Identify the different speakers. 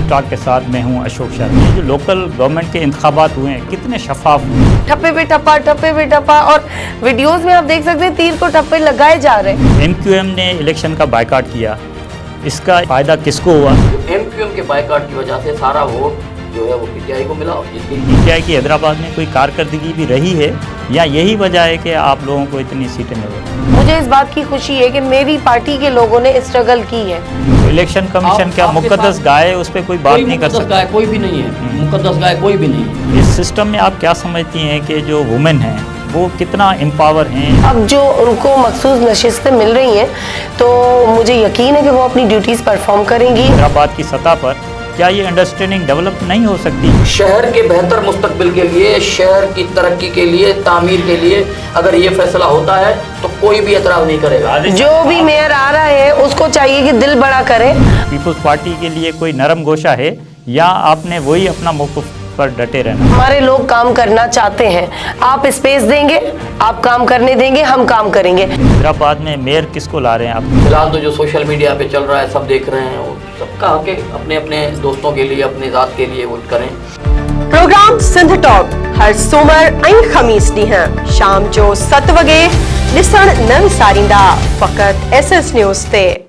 Speaker 1: Talk के साथ मैं हूं अशोक शर्मा। ये जो लोकल गवर्नमेंट के इंतखाबात हुए हैं कितने शफाफ हुए।
Speaker 2: ठप्पे पे टप्पा और वीडियोस में आप देख सकते हैं तीर को ठप्पे लगाए जा रहे हैं।
Speaker 1: एमक्यूएम ने इलेक्शन का बायकॉट किया, इसका फायदा किसको हुआ?
Speaker 3: एमक्यूएम के बायकॉट की वजह से सारा वोट जो है वो पीटीआई को मिला।
Speaker 1: पीटीआई की हैदराबाद में कोई कारकर्दगी भी रही है या यही वजह है कि आप लोगों को इतनी सीटें मिल रही?
Speaker 2: मुझे इस बात की खुशी है कि मेरी पार्टी के लोगों ने स्ट्रगल की है।
Speaker 1: इलेक्शन कमीशन क्या मुकद्दस गाय है, उस पर कोई बात नहीं कर सकता?
Speaker 3: कोई भी नहीं है, मुकद्दस गाय कोई भी नहीं है।
Speaker 1: इस सिस्टम में आप क्या समझती हैं कि जो वुमेन हैं वो कितना एम्पावर हैं?
Speaker 2: अब जो उनको मखसूस नशिस्तें मिल रही हैं तो मुझे यकीन है कि वो अपनी ड्यूटीज़ परफॉर्म करेंगी।
Speaker 1: हैदराबाद की सतह पर क्या ये अंडरस्टैंडिंग डेवलप नहीं हो सकती?
Speaker 3: शहर के बेहतर मुस्तकबिल के लिए, शहर की तरक्की के लिए, तामीर के लिए अगर ये फैसला होता है तो कोई भी एतराज़ नहीं करेगा।
Speaker 2: जो भी मेयर आ रहा है उसको चाहिए कि दिल बड़ा करे।
Speaker 1: पीपल्स पार्टी के लिए कोई नरम गोशा है या आपने वही अपना मौक़िफ़ पर डटे रहना?
Speaker 2: हमारे लोग काम करना चाहते हैं, आप स्पेस देंगे, आप काम करने देंगे, हम काम करेंगे।
Speaker 1: हैदराबाद में मेयर किसको ला रहे हैं आप?
Speaker 3: फिलहाल तो जो सोशल मीडिया पे चल रहा है सब देख रहे हैं, सबका हक है अपने अपने दोस्तों के लिए, अपने ज़ात के लिए वोट करें।
Speaker 4: प्रोग्राम सिंध टॉक हर सूमर ऐं ख़मीस ॾींहुं शाम जो 7 वॻे ॾिसण न विसारींदा फ़क़ति SS न्यूज़ ते।